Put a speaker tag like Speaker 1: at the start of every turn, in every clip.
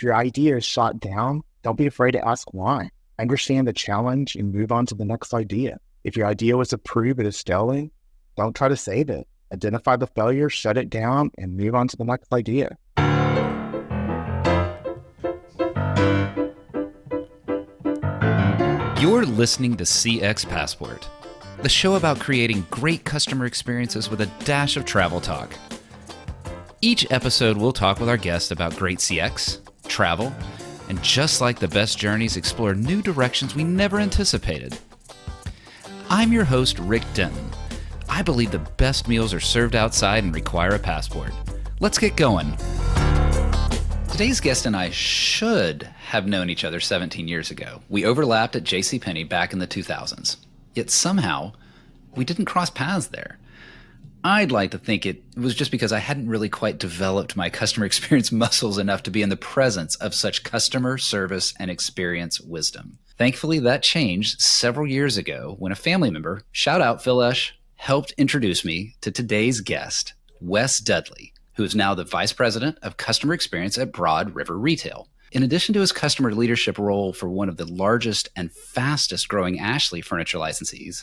Speaker 1: If your idea is shot down, don't be afraid to ask why. Understand the challenge and move on to the next idea. If your idea was approved but is failing, don't try to save it. Identify the failure, shut it down, and move on to the next idea.
Speaker 2: You're listening to CX Passport, the show about creating great customer experiences with a dash of travel talk. Each episode, we'll talk with our guests about great CX, travel, and just like the best journeys, explore new directions we never anticipated. I'm your host, Rick Denton. I believe the best meals are served outside and require a passport. Let's get going. Today's guest and I should have known each other 17 years ago. We overlapped at JCPenney back in the 2000s. Yet somehow, we didn't cross paths there. I'd like to think it was just because I hadn't really quite developed my customer experience muscles enough to be in the presence of such customer service and experience wisdom. Thankfully, that changed several years ago when a family member, shout out Phil Esch, helped introduce me to today's guest, Wes Dudley, who is now the Vice President of Customer Experience at Broad River Retail. In addition to his customer leadership role for one of the largest and fastest growing Ashley furniture licensees,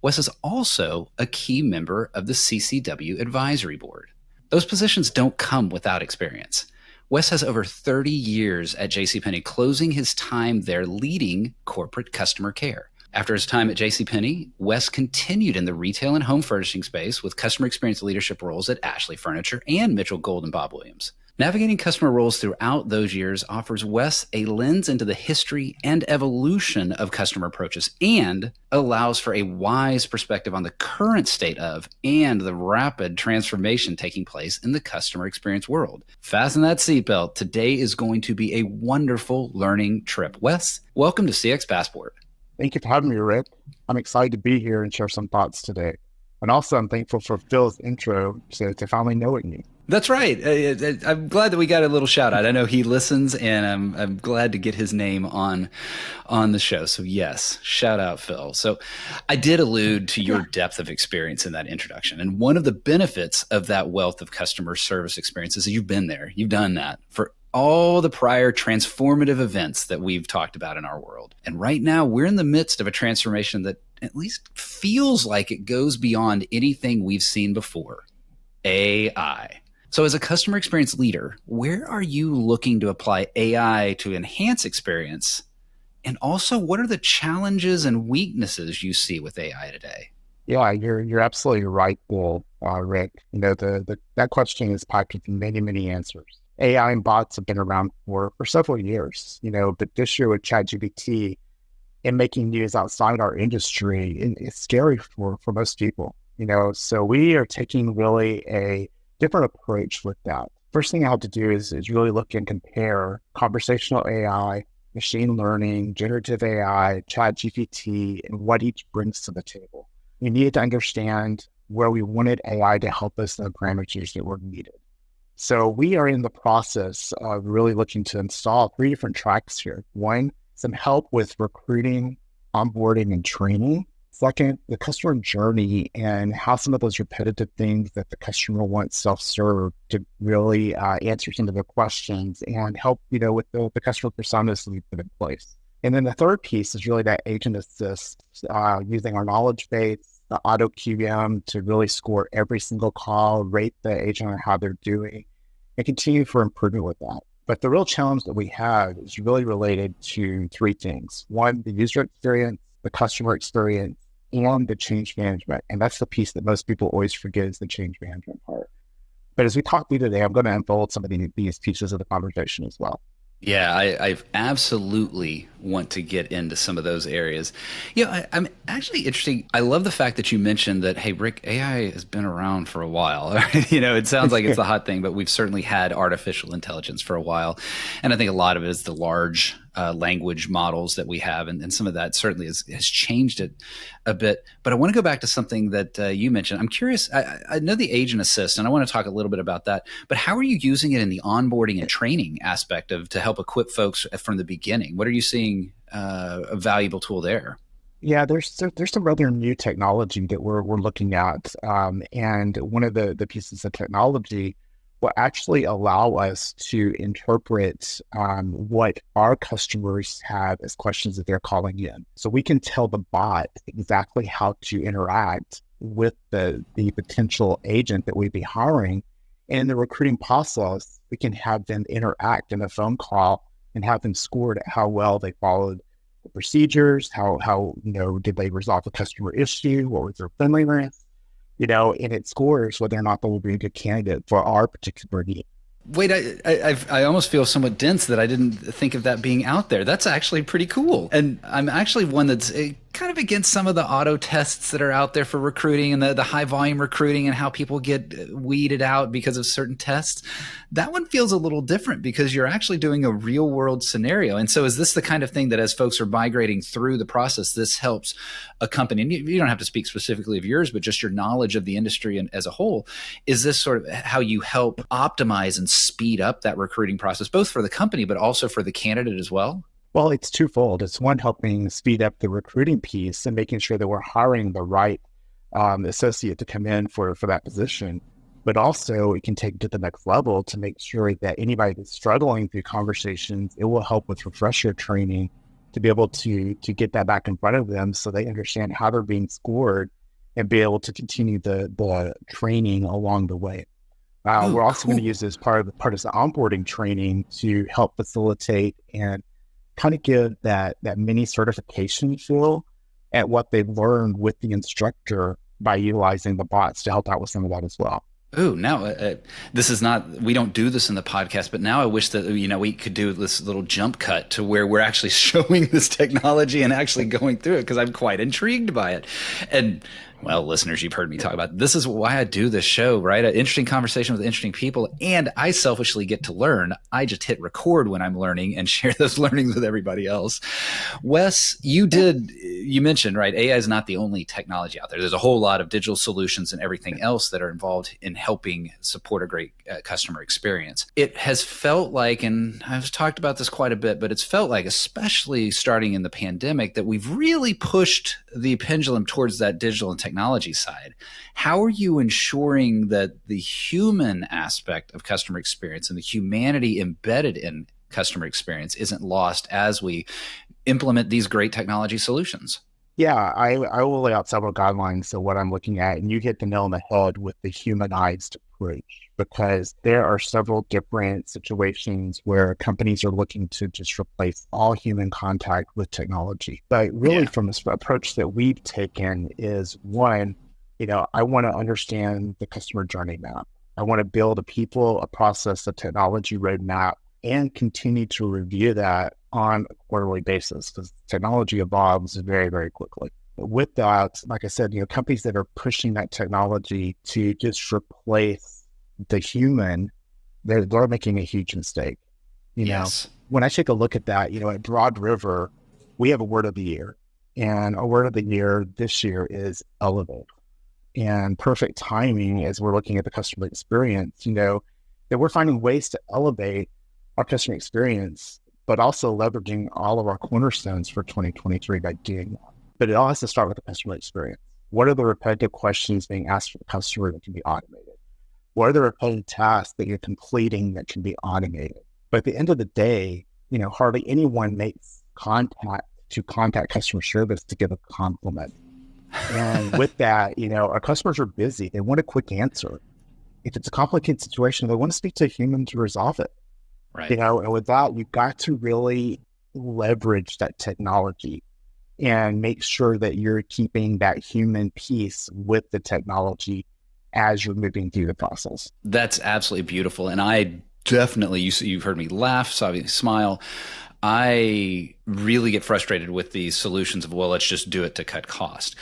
Speaker 2: Wes is also a key member of the CCW Advisory Board. Those positions don't come without experience. Wes has over 30 years at JCPenney, closing his time there leading corporate customer care. After his time at JCPenney, Wes continued in the retail and home furnishing space with customer experience leadership roles at Ashley Furniture and Mitchell Gold and Bob Williams. Navigating customer roles throughout those years offers Wes a lens into the history and evolution of customer approaches and allows for a wise perspective on the current state of and the rapid transformation taking place in the customer experience world. Fasten that seatbelt. Today is going to be a wonderful learning trip. Wes, welcome to CX Passport.
Speaker 1: Thank you for having me, Rick. I'm excited to be here and share some thoughts today. And also, I'm thankful for Phil's intro to finally knowing you.
Speaker 2: That's right. I'm glad that we got a little shout out. I know he listens, and I'm glad to get his name on the show. So yes, shout out Phil. So I did allude to your depth of experience in that introduction. And one of the benefits of that wealth of customer service experience is that you've been there. You've done that for all the prior transformative events that we've talked about in our world. And right now we're in the midst of a transformation that at least feels like it goes beyond anything we've seen before. AI. So as a customer experience leader, where are you looking to apply AI to enhance experience? And also, what are the challenges and weaknesses you see with AI today?
Speaker 1: Yeah, you're absolutely right, Rick. You know, that question is packed with many, many answers. AI and bots have been around for several years, you know, but this year with ChatGPT and making news outside our industry, it's scary for most people, you know. So we are taking really a different approach with that. First thing I have to do is really look and compare conversational AI, machine learning, generative AI, ChatGPT, and what each brings to the table. We needed to understand where we wanted AI to help us in the parameters that were needed. So we are in the process of really looking to install 3 different tracks here. One, some help with recruiting, onboarding, and training. Second, the customer journey and how some of those repetitive things that the customer wants self-serve to really answer some of their questions and help, you know, with the customer personas that we put in place. And then the third piece is really that agent assist, using our knowledge base, the auto QM to really score every single call, rate the agent on how they're doing, and continue for improvement with that. But the real challenge that we have is really related to 3 things. One, the user experience, the customer experience, and the change management. And that's the piece that most people always forget is the change management part. But as we talk to you today, I'm going to unfold some of these pieces of the conversation as well.
Speaker 2: Yeah, I absolutely want to get into some of those areas. You know, I'm actually interested. I love the fact that you mentioned that, hey, Rick, AI has been around for a while. You know, it sounds like it's the hot thing, but we've certainly had artificial intelligence for a while. And I think a lot of it is the large language models that we have. And some of that certainly has changed it a bit. But I want to go back to something that you mentioned. I'm curious. I know the agent assist, and I want to talk a little bit about that. But how are you using it in the onboarding and training aspect to help equip folks from the beginning? What are you seeing a valuable tool there?
Speaker 1: Yeah, there's some other new technology that we're looking at. And one of the pieces of technology will actually allow us to interpret what our customers have as questions that they're calling in. So we can tell the bot exactly how to interact with the potential agent that we'd be hiring. And in the recruiting process, we can have them interact in a phone call and have them scored at how well they followed the procedures, how did they resolve the customer issue, what was their friendliness, and it scores whether or not they will be a good candidate for our particular need.
Speaker 2: Wait, I almost feel somewhat dense that I didn't think of that being out there. That's actually pretty cool. And I'm actually one that's kind of against some of the auto tests that are out there for recruiting and the high volume recruiting and how people get weeded out because of certain tests. That one feels a little different because you're actually doing a real world scenario. And so is this the kind of thing that as folks are migrating through the process, this helps a company, and you don't have to speak specifically of yours, but just your knowledge of the industry and as a whole, is this sort of how you help optimize and speed up that recruiting process, both for the company, but also for the candidate as well?
Speaker 1: Well, it's twofold. It's one, helping speed up the recruiting piece and making sure that we're hiring the right associate to come in for that position. But also it can take it to the next level to make sure that anybody that's struggling through conversations, it will help with refresher training to be able to get that back in front of them so they understand how they're being scored and be able to continue the training along the way. We're also going to use this part of the onboarding training to help facilitate and kind of give that mini certification feel at what they've learned with the instructor by utilizing the bots to help out with some of that as well.
Speaker 2: Oh, now this is not, we don't do this in the podcast, but now I wish that, we could do this little jump cut to where we're actually showing this technology and actually going through it, because I'm quite intrigued by it. And well, listeners, you've heard me talk about, this is why I do this show, right? An interesting conversation with interesting people. And I selfishly get to learn. I just hit record when I'm learning and share those learnings with everybody else. Wes, you mentioned, right? AI is not the only technology out there. There's a whole lot of digital solutions and everything else that are involved in helping support a great customer experience. It has felt like, and I've talked about this quite a bit, but it's felt like, especially starting in the pandemic, that we've really pushed the pendulum towards that digital and technology side. How are you ensuring that the human aspect of customer experience and the humanity embedded in customer experience isn't lost as we implement these great technology solutions?
Speaker 1: Yeah, I will lay out several guidelines of what I'm looking at, and you hit the nail on the head with the humanized approach, because there are several different situations where companies are looking to just replace all human contact with technology. But really, from this approach that we've taken is, one, I want to understand the customer journey map. I want to build a people, a process, a technology roadmap, and continue to review that on a quarterly basis, because technology evolves very, very quickly. But with that, like I said, companies that are pushing that technology to just replace the human, they're making a huge mistake.
Speaker 2: Yes.
Speaker 1: When I take a look at that, at Broad River, we have a word of the year, and our word of the year this year is elevate. And perfect timing as we're looking at the customer experience, that we're finding ways to elevate our customer experience, but also leveraging all of our cornerstones for 2023 by doing that. But it all has to start with the customer experience. What are the repetitive questions being asked for the customer that can be automated? What are the repetitive tasks that you're completing that can be automated? But at the end of the day, hardly anyone makes contact customer service to give a compliment. And with that, our customers are busy. They want a quick answer. If it's a complicated situation, they want to speak to a human to resolve it.
Speaker 2: Right.
Speaker 1: And with that, you've got to really leverage that technology and make sure that you're keeping that human piece with the technology as you're moving through the process.
Speaker 2: That's absolutely beautiful. And I definitely, you've heard me laugh, saw me smile. I really get frustrated with these solutions of, well, let's just do it to cut cost.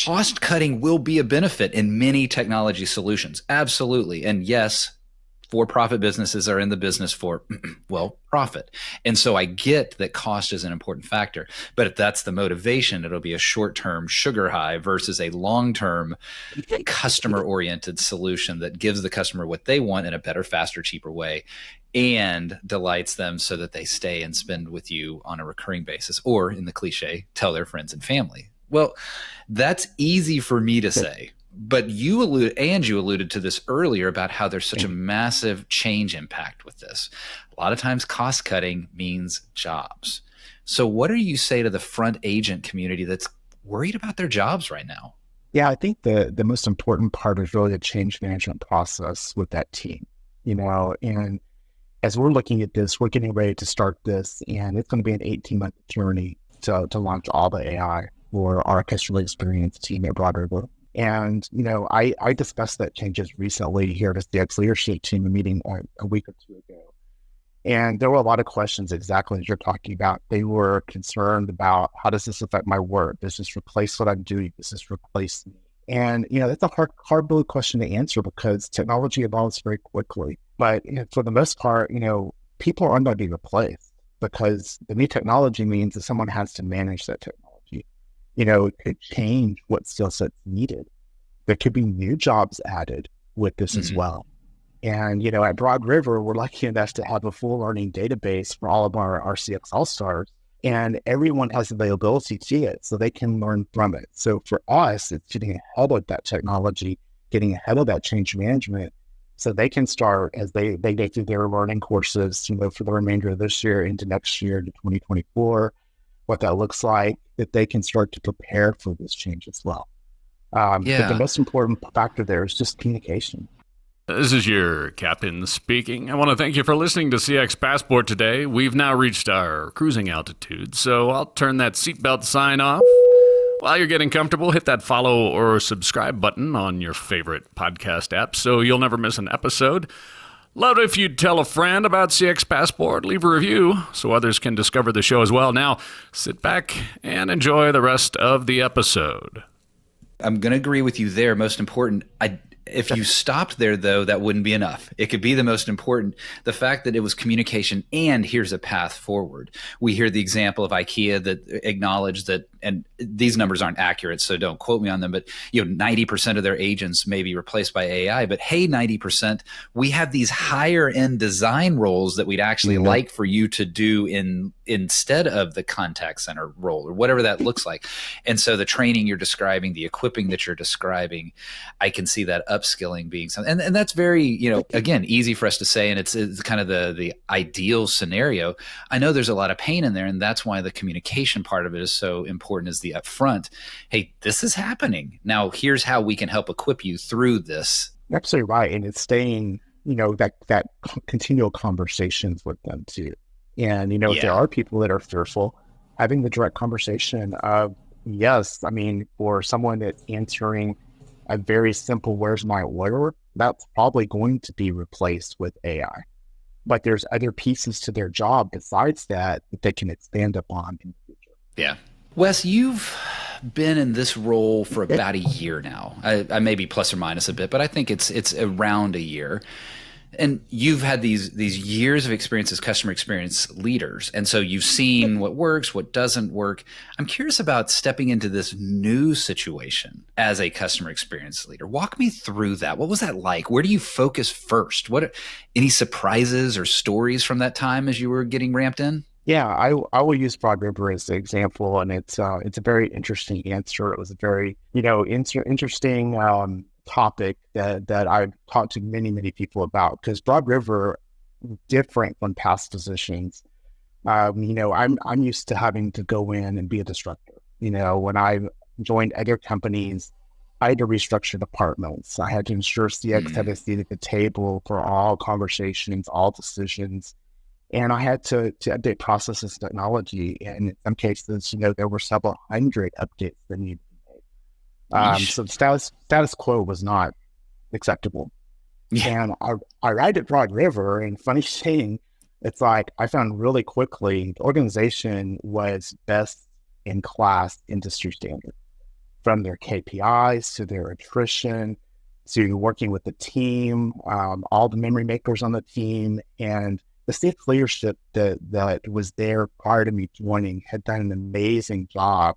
Speaker 2: Cost cutting will be a benefit in many technology solutions. Absolutely. And yes, for-profit businesses are in the business for, profit. And so I get that cost is an important factor, but if that's the motivation, it'll be a short-term sugar high versus a long-term customer-oriented solution that gives the customer what they want in a better, faster, cheaper way and delights them so that they stay and spend with you on a recurring basis, or in the cliche, tell their friends and family. Well, that's easy for me to say. But you alluded to this earlier about how there's such a massive change impact with this. A lot of times cost cutting means jobs. So what do you say to the front agent community that's worried about their jobs right now?
Speaker 1: Yeah, I think the most important part is really the change management process with that team, and as we're looking at this, we're getting ready to start this, and it's going to be an 18-month journey to launch all the AI for our customer experience team at Broad River. And, I discussed that changes recently here at the CX leadership team, a meeting a week or two ago. And there were a lot of questions exactly as you're talking about. They were concerned about, how does this affect my work? Does this replace what I'm doing? Does this replace me? And, that's a hard question to answer because technology evolves very quickly. But for the most part, people aren't going to be replaced because the new technology means that someone has to manage that technology. It could change what skill sets needed. There could be new jobs added with this as well. And, at Broad River, we're lucky enough to have a full learning database for all of our CX All-Stars, and everyone has availability to it, so they can learn from it. So for us, it's getting ahead of that technology, getting ahead of that change management, so they can start as they go through their learning courses, for the remainder of this year into next year to 2024, what that looks like, that they can start to prepare for this change as well. But the most important factor there is just communication.
Speaker 3: This is your captain speaking. I want to thank you for listening to CX Passport today. We've now reached our cruising altitude, so I'll turn that seatbelt sign off. While you're getting comfortable, hit that follow or subscribe button on your favorite podcast app so you'll never miss an episode. Love it if you'd tell a friend about CX Passport, leave a review so others can discover the show as well. Now, sit back and enjoy the rest of the episode.
Speaker 2: I'm going to agree with you there. Most important, if you stopped there, though, that wouldn't be enough. It could be the most important. The fact that it was communication and here's a path forward. We hear the example of IKEA that acknowledged that, and these numbers aren't accurate, so don't quote me on them, but 90% of their agents may be replaced by AI. But hey, 90%, we have these higher end design roles that we'd actually like for you to do instead of the contact center role or whatever that looks like. And so the training you're describing, the equipping that you're describing, I can see that upskilling being something. And that's very, again, easy for us to say, and it's kind of the ideal scenario. I know there's a lot of pain in there, and that's why the communication part of it is so important, is the upfront. Hey, this is happening. Now, here's how we can help equip you through this.
Speaker 1: Absolutely right. And it's staying, that continual conversations with them too. And, if there are people that are fearful, having the direct conversation of, yes, for someone that's answering a very simple, where's my order, that's probably going to be replaced with AI. But there's other pieces to their job besides that they can expand upon in the future.
Speaker 2: Yeah. Wes, you've been in this role for about a year now. I may be plus or minus a bit, but I think it's around a year. And you've had these years of experience as customer experience leaders. And so you've seen what works, what doesn't work. I'm curious about stepping into this new situation as a customer experience leader. Walk me through that. What was that like? Where do you focus first? Any surprises or stories from that time as you were getting ramped in?
Speaker 1: Yeah, I will use Broad River as the example, and it's a very interesting answer. It was a very, interesting topic that I've talked to many people about, because Broad River, different from past positions. I'm used to having to go in and be a disruptor. When I joined other companies, I had to restructure departments. I had to ensure CX had a seat at the table for all conversations, all decisions. And I had to update processes and technology. And in some cases, there were several hundred updates that needed to be made. So the status quo was not acceptable. Yeah. And I arrived at Broad River, and funny thing, it's like I found really quickly the organization was best in class industry standard, from their KPIs to their attrition to working with the team, all the memory makers on the team, and the CX leadership that was there prior to me joining had done an amazing job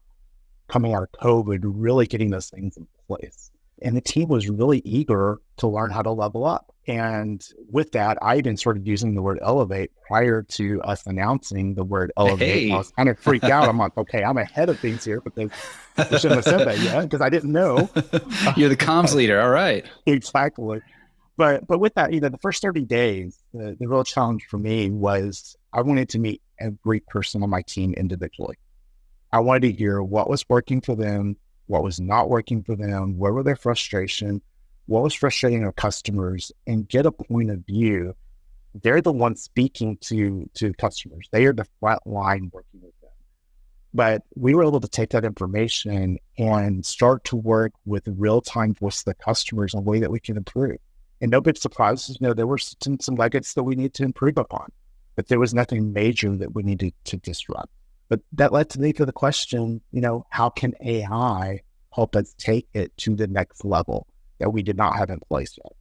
Speaker 1: coming out of COVID, really getting those things in place. And the team was really eager to learn how to level up. And with that, I even started using the word elevate prior to us announcing the word elevate. I
Speaker 2: Hey,
Speaker 1: was kind of freaked out. I'm like, okay, I'm ahead of things here because we shouldn't have said that yet because I didn't know.
Speaker 2: you're the comms leader. All right.
Speaker 1: Exactly. But with that, the first 30 days, the real challenge for me was I wanted to meet every person on my team individually. I wanted to hear what was working for them, what was not working for them, where were their frustration, what was frustrating our customers, and get a point of view. They're the ones speaking to customers. They are the front line working with them. But we were able to take that information and start to work with real-time voice of the customers in a way that we can improve. And no big surprises, there were some nuggets that we need to improve upon, but there was nothing major that we needed to disrupt. But that led to me to the question, how can AI help us take it to the next level that we did not have in place yet?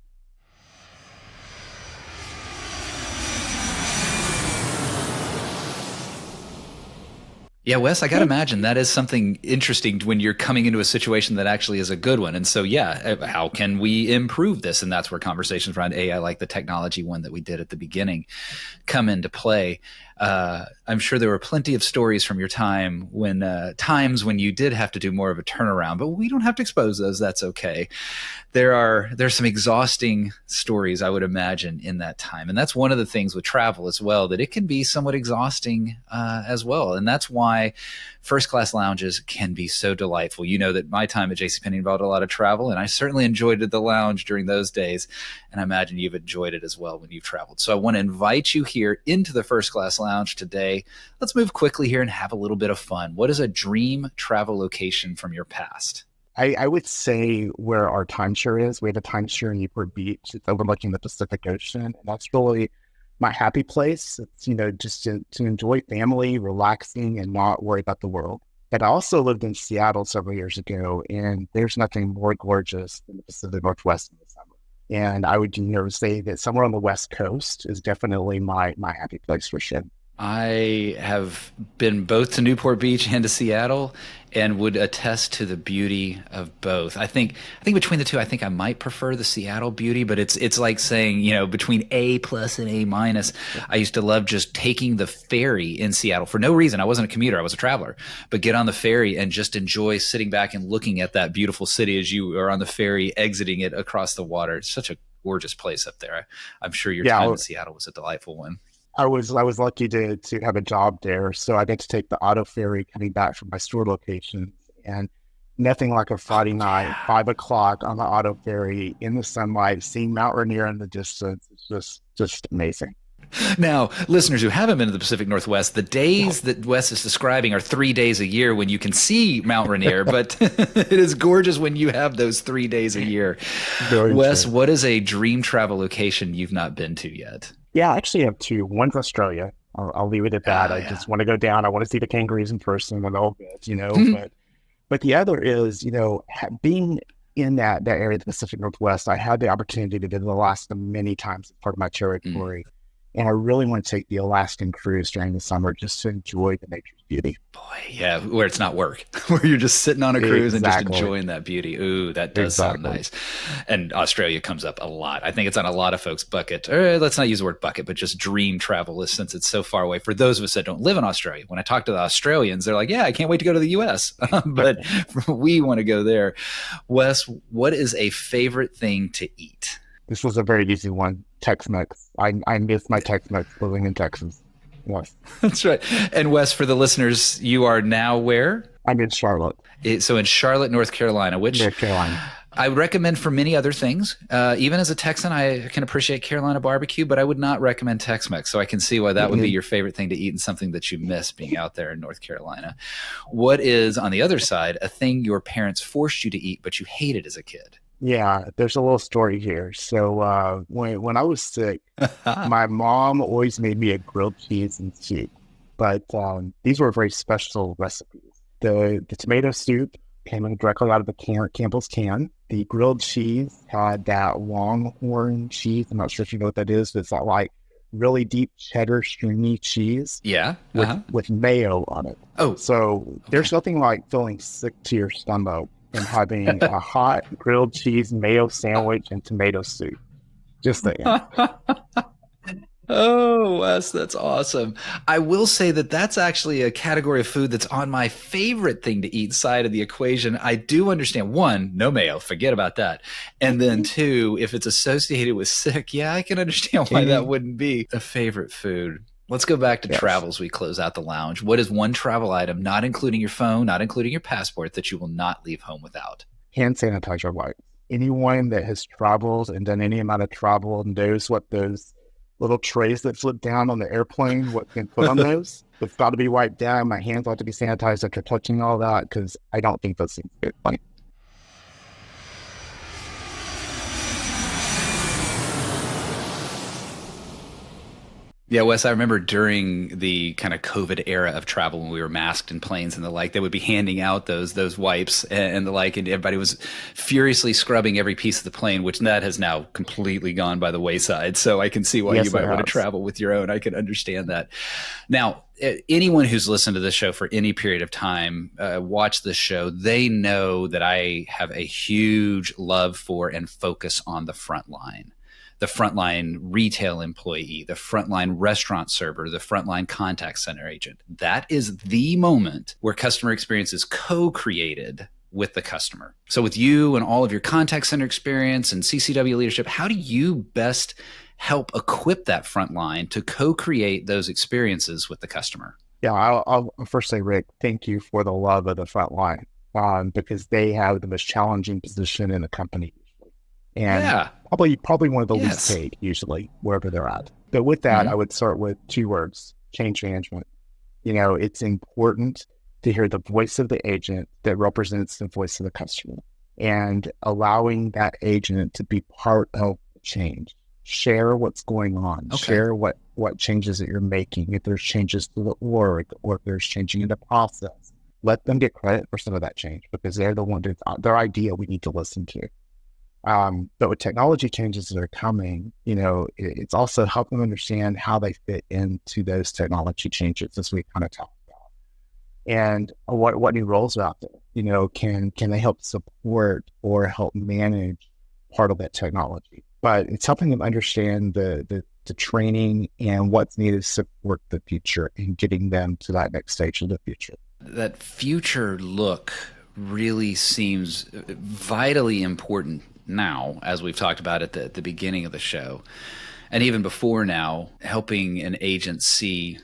Speaker 2: Yeah, Wes, I got to imagine that is something interesting when you're coming into a situation that actually is a good one. And so, yeah, how can we improve this? And that's where conversations around AI, like the technology one that we did at the beginning, come into play. I'm sure there were plenty of stories from your time when times when you did have to do more of a turnaround, but we don't have to expose those. That's okay. There's some exhausting stories, I would imagine, in that time. And that's one of the things with travel as well, that it can be somewhat exhausting as well. And that's why first class lounges can be so delightful. You know that my time at JCPenney involved a lot of travel, and I certainly enjoyed the lounge during those days. And I imagine you've enjoyed it as well when you've traveled. So I want to invite you here into the first class lounge today. Let's move quickly here and have a little bit of fun. What is a dream travel location from your past?
Speaker 1: I would say where our timeshare is. We have a timeshare in Newport Beach. It's overlooking the Pacific Ocean. And that's really my happy place. It's, just to enjoy family, relaxing, and not worry about the world. But I also lived in Seattle several years ago, and there's nothing more gorgeous than the Pacific Northwest in the summer. And I would say that somewhere on the West Coast is definitely my happy place for sure.
Speaker 2: I have been both to Newport Beach and to Seattle, and would attest to the beauty of both. I think between the two, I think I might prefer the Seattle beauty, but it's like saying, between A plus and A minus. I used to love just taking the ferry in Seattle for no reason. I wasn't a commuter, I was a traveler, but get on the ferry and just enjoy sitting back and looking at that beautiful city as you are on the ferry exiting it across the water. It's such a gorgeous place up there. I'm sure your time in Seattle was a delightful one.
Speaker 1: I was lucky to have a job there, so I got to take the auto ferry coming back from my store location, and nothing like a Friday night, 5 o'clock on the auto ferry in the sunlight, seeing Mount Rainier in the distance. It's just amazing.
Speaker 2: Now, listeners who haven't been to the Pacific Northwest, the days that Wes is describing are 3 days a year when you can see Mount Rainier, but it is gorgeous when you have those 3 days a year.
Speaker 1: Very
Speaker 2: Wes,
Speaker 1: true.
Speaker 2: what is a dream travel location you've not been to yet?
Speaker 1: Yeah, I actually have two. One's Australia. I'll leave it at that. I just want to go down. I want to see the kangaroos in person and all that, But the other is, being in that area of the Pacific Northwest, I had the opportunity to visit Alaska many times as part of my territory. And I really want to take the Alaskan cruise during the summer just to enjoy the nature's beauty.
Speaker 2: Boy, yeah, where it's not work, where you're just sitting on a cruise and just
Speaker 1: Exactly.
Speaker 2: enjoying that beauty. Ooh, that does sound nice. And Australia comes up a lot. I think it's on a lot of folks' bucket, or let's not use the word bucket, but just dream travel list since it's so far away. For those of us that don't live in Australia, when I talk to the Australians, they're like, yeah, I can't wait to go to the US. But we want to go there. Wes, what is a favorite thing to eat?
Speaker 1: This was a very easy one. Tex-Mex. I miss my Tex-Mex living in Texas. Yes.
Speaker 2: That's right. And Wes, for the listeners, you are now where?
Speaker 1: I'm in Charlotte.
Speaker 2: So in Charlotte, North Carolina, which
Speaker 1: North Carolina.
Speaker 2: I recommend for many other things. Even as a Texan, I can appreciate Carolina barbecue, but I would not recommend Tex-Mex. So I can see why that would be your favorite thing to eat and something that you miss being out there in North Carolina. What is, on the other side, a thing your parents forced you to eat, but you hated as a kid?
Speaker 1: Yeah, there's a little story here. So when I was sick, my mom always made me a grilled cheese and soup. But these were very special recipes. The tomato soup came directly out of the Campbell's can. The grilled cheese had that Longhorn cheese. I'm not sure if you know what that is, but it's that like really deep cheddar stringy cheese.
Speaker 2: Yeah.
Speaker 1: With mayo on it.
Speaker 2: Oh.
Speaker 1: So there's nothing like feeling sick to your stomach and having a hot grilled cheese mayo sandwich and tomato soup. Just saying.
Speaker 2: Oh, Wes, that's awesome. I will say that that's actually a category of food that's on my favorite thing to eat side of the equation. I do understand, one, no mayo, forget about that. And then two, if it's associated with sick, yeah, I can understand why that wouldn't be a favorite food. Let's go back to travels. We close out the lounge. What is one travel item, not including your phone, not including your passport, that you will not leave home without?
Speaker 1: Hand sanitizer wipes. Anyone that has traveled and done any amount of travel knows what those little trays that flip down on the airplane, what can put on those. It's got to be wiped down. My hands ought to be sanitized after touching all that, because I don't think those things are good.
Speaker 2: Yeah, Wes, I remember during the kind of COVID era of travel when we were masked in planes and the like, they would be handing out those wipes and the like, and everybody was furiously scrubbing every piece of the plane, which that has now completely gone by the wayside. So I can see why you might want to travel with your own. I can understand that. Now, anyone who's listened to this show for any period of time, watch this show, they know that I have a huge love for and focus on the front line. The frontline retail employee, the frontline restaurant server, the frontline contact center agent. That is the moment where customer experience is co-created with the customer. So with you and all of your contact center experience and CCW leadership, how do you best help equip that frontline to co-create those experiences with the customer?
Speaker 1: Yeah, I'll first say, Rick, thank you for the love of the frontline, because they have the most challenging position in the company. And probably one of the least paid, usually, wherever they're at. But with that, I would start with two words: change management. It's important to hear the voice of the agent that represents the voice of the customer, and allowing that agent to be part of the change. Share what's going on. Share what changes that you're making. If there's changes to the org, or if there's changing in the process, let them get credit for some of that change, because they're the one, their idea we need to listen to. But with technology changes that are coming, it's also helping them understand how they fit into those technology changes, as we kind of talked about. And what new roles are out there? Can they help support or help manage part of that technology? But it's helping them understand the training and what's needed to support the future and getting them to that next stage of the future.
Speaker 2: That future look really seems vitally important now, as we've talked about at the beginning of the show, and even before now, helping an agent see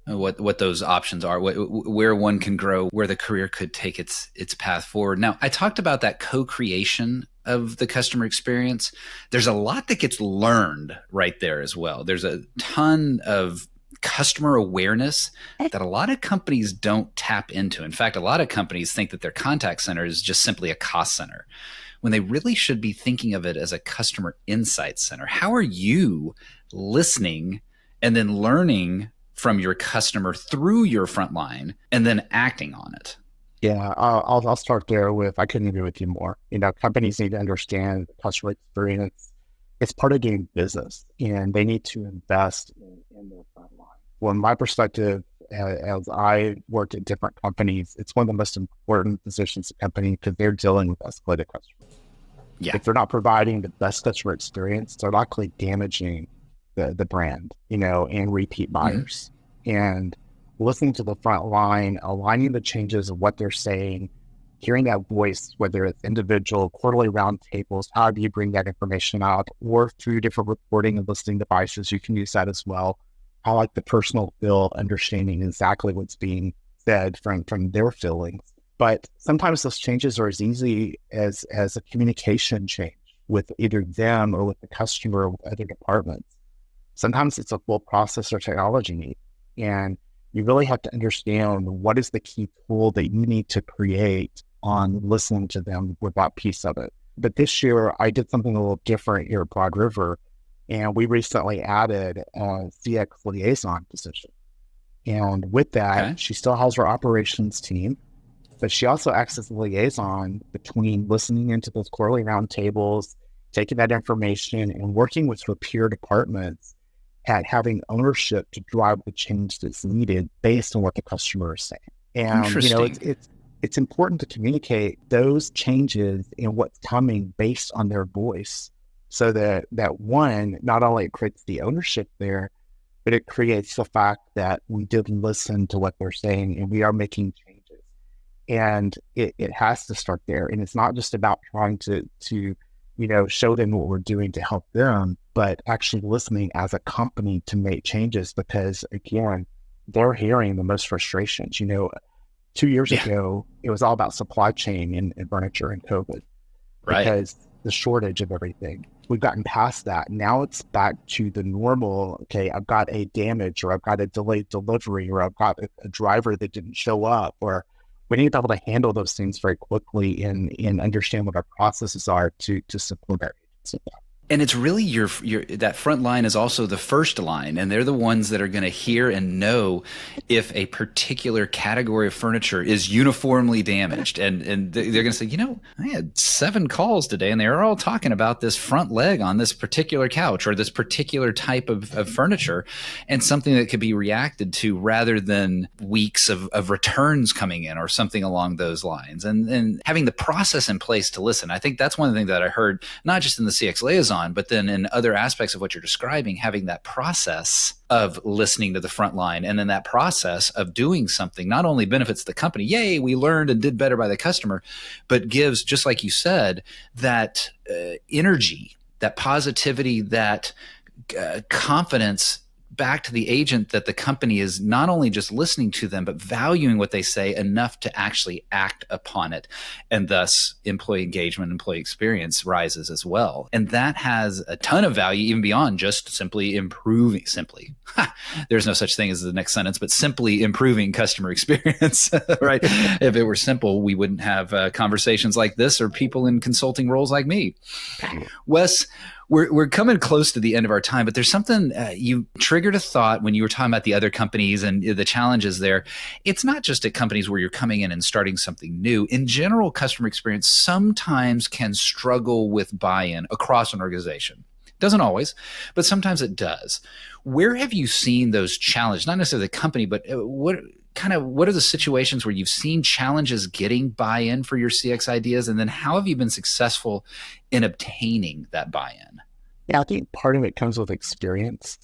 Speaker 2: what those options are, where one can grow, where the career could take its path forward. Now, I talked about that co-creation of the customer experience. There's a lot that gets learned right there as well. There's a ton of customer awareness that a lot of companies don't tap into. In fact, a lot of companies think that their contact center is just simply a cost center, when they really should be thinking of it as a customer insight center. How are you listening and then learning from your customer through your frontline and then acting on it?
Speaker 1: Yeah, I'll start there with, I couldn't agree with you more. Companies need to understand the customer experience. It's part of doing business, and they need to invest in their frontline. Well, in my perspective, as I worked at different companies, it's one of the most important positions in a company, because they're dealing with escalated customers.
Speaker 2: Yeah.
Speaker 1: If they're not providing the best customer experience, they're likely damaging the brand, and repeat buyers. And listening to the front line, aligning the changes of what they're saying, hearing that voice, whether it's individual, quarterly roundtables, however you bring that information out, or through different reporting and listening devices, you can use that as well. I like the personal feel, understanding exactly what's being said from their feelings. But sometimes those changes are as easy as a communication change with either them or with the customer or with other departments. Sometimes it's a full process or technology need. And you really have to understand what is the key tool that you need to create on listening to them with that piece of it. But this year, I did something a little different here at Broad River, and we recently added a CX liaison position. And with that, she still has her operations team, but she also acts as a liaison between listening into those quarterly roundtables, taking that information, and working with her peer departments at having ownership to drive the change that's needed based on what the customer is saying. And it's important to communicate those changes and what's coming based on their voice, So that one, not only it creates the ownership there, but it creates the fact that we did listen to what they're saying and we are making changes. And it has to start there. And it's not just about trying to show them what we're doing to help them, but actually listening as a company to make changes because, again, they're hearing the most frustrations. 2 years
Speaker 2: Yeah.
Speaker 1: ago, it was all about supply chain and furniture and COVID
Speaker 2: Right.
Speaker 1: because the shortage of everything. We've gotten past that. Now it's back to the normal. Okay, I've got a damage, or I've got a delayed delivery, or I've got a driver that didn't show up, or we need to be able to handle those things very quickly and understand what our processes are to support our agents.
Speaker 2: And it's really your that front line is also the first line, and they're the ones that are going to hear and know if a particular category of furniture is uniformly damaged. And they're going to say, I had 7 calls today, and they were all talking about this front leg on this particular couch or this particular type of furniture, and something that could be reacted to rather than weeks of returns coming in or something along those lines. And having the process in place to listen. I think that's one of the things that I heard, not just in the CX Liaison, but then in other aspects of what you're describing, having that process of listening to the front line, and then that process of doing something not only benefits the company, yay, we learned and did better by the customer, but gives, just like you said, that energy, that positivity, that confidence back to the agent that the company is not only just listening to them, but valuing what they say enough to actually act upon it. And thus employee engagement, employee experience rises as well. And that has a ton of value, even beyond just simply improving, there's no such thing as the next sentence, but simply improving customer experience, right? If it were simple, we wouldn't have conversations like this or people in consulting roles like me. Wes, we're coming close to the end of our time, but there's something you triggered a thought when you were talking about the other companies and the challenges there. It's not just at companies where you're coming in and starting something new. In general, customer experience sometimes can struggle with buy-in across an organization. Doesn't always, but sometimes it does. Where have you seen those challenges? Not necessarily the company, but what are the situations where you've seen challenges getting buy-in for your CX ideas? And then how have you been successful in obtaining that buy-in?
Speaker 1: Yeah, I think part of it comes with experience.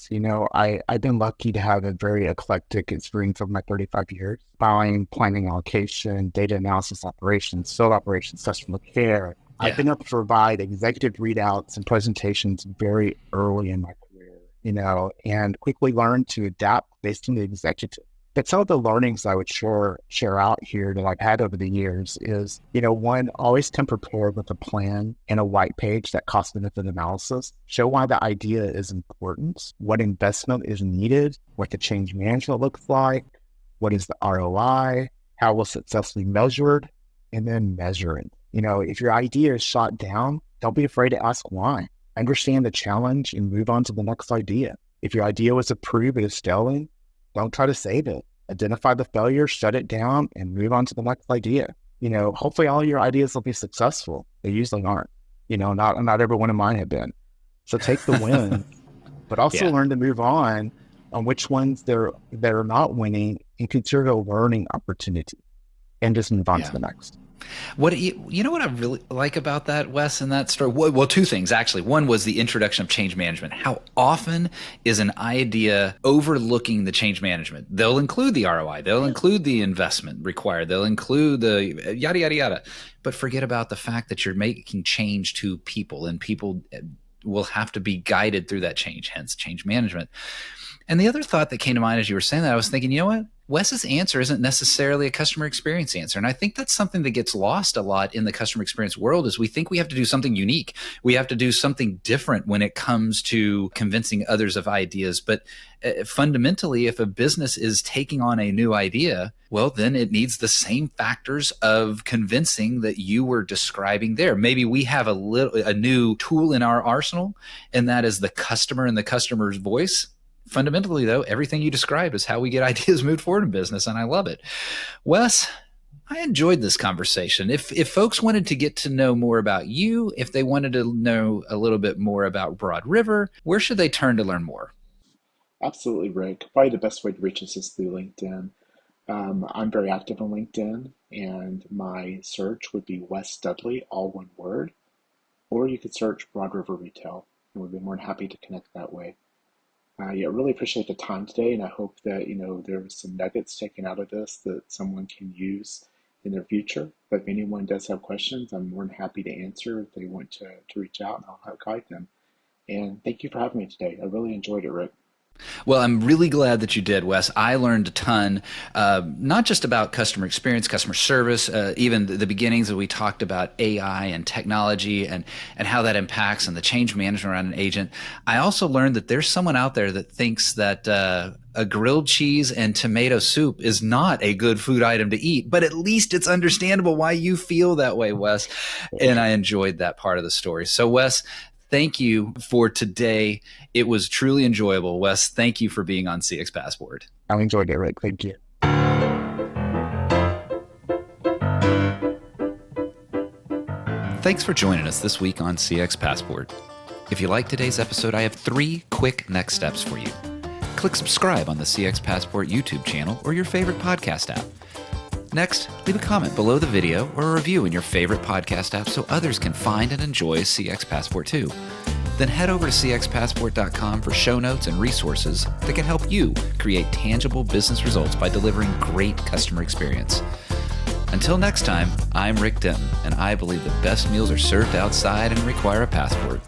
Speaker 1: I've been lucky to have a very eclectic experience over my 35 years, buying, planning, allocation, data analysis operations, field operations, customer care.
Speaker 2: Yeah.
Speaker 1: I've been able to provide executive readouts and presentations very early in my career, and quickly learned to adapt based on the executive. But some of the learnings I would share out here that I've had over the years is, one, always come prepared with a plan and a white page, that cost benefit analysis. Show why the idea is important, what investment is needed, what the change management looks like, what is the ROI, how will successfully measured, and then measure it. If your idea is shot down, don't be afraid to ask why. Understand the challenge and move on to the next idea. If your idea was approved but is failing, don't try to save it. Identify the failure, shut it down, and move on to the next idea. Hopefully all your ideas will be successful. They usually aren't. Not every one of mine have been. So take the win, but also learn to move on which ones that are not winning, and consider a learning opportunity, and just move on to the next.
Speaker 2: What what I really like about that, Wes, in that story? Well, 2 things actually. One was the introduction of change management. How often is an idea overlooking the change management? They'll include the ROI, they'll include the investment required, they'll include the yada yada yada, but forget about the fact that you're making change to people, and people will have to be guided through that change. Hence, change management. And the other thought that came to mind as you were saying that, I was thinking, you know what? Wes's answer isn't necessarily a customer experience answer. And I think that's something that gets lost a lot in the customer experience world, is we think we have to do something unique. We have to do something different when it comes to convincing others of ideas. But fundamentally, if a business is taking on a new idea, well, then it needs the same factors of convincing that you were describing there. Maybe we have a new tool in our arsenal, and that is the customer and the customer's voice. Fundamentally, though, everything you described is how we get ideas moved forward in business, and I love it. Wes, I enjoyed this conversation. If folks wanted to get to know more about you, if they wanted to know a little bit more about Broad River, where should they turn to learn more?
Speaker 4: Absolutely, Rick. Probably the best way to reach us is through LinkedIn. I'm very active on LinkedIn, and my search would be Wes Dudley, all one word. or you could search Broad River Retail, and we'd be more than happy to connect that way. Yeah, really appreciate the time today, and I hope that there was some nuggets taken out of this that someone can use in their future. But if anyone does have questions, I'm more than happy to answer if they want to reach out, and I'll help guide them. And thank you for having me today. I really enjoyed it, Rick.
Speaker 2: Well, I'm really glad that you did, Wes. I learned a ton, not just about customer experience, customer service, even the beginnings that we talked about AI and technology and how that impacts and the change management around an agent. I also learned that there's someone out there that thinks that a grilled cheese and tomato soup is not a good food item to eat, but at least it's understandable why you feel that way, Wes. And I enjoyed that part of the story. So, Wes, thank you for today. It was truly enjoyable. Wes, thank you for being on CX Passport.
Speaker 1: I enjoyed it, Rick. Thank you.
Speaker 2: Thanks for joining us this week on CX Passport. If you like today's episode, I have 3 quick next steps for you. Click subscribe on the CX Passport YouTube channel or your favorite podcast app. Next, leave a comment below the video or a review in your favorite podcast app so others can find and enjoy CX Passport too. Then head over to cxpassport.com for show notes and resources that can help you create tangible business results by delivering great customer experience. Until next time, I'm Rick Denton, and I believe the best meals are served outside and require a passport.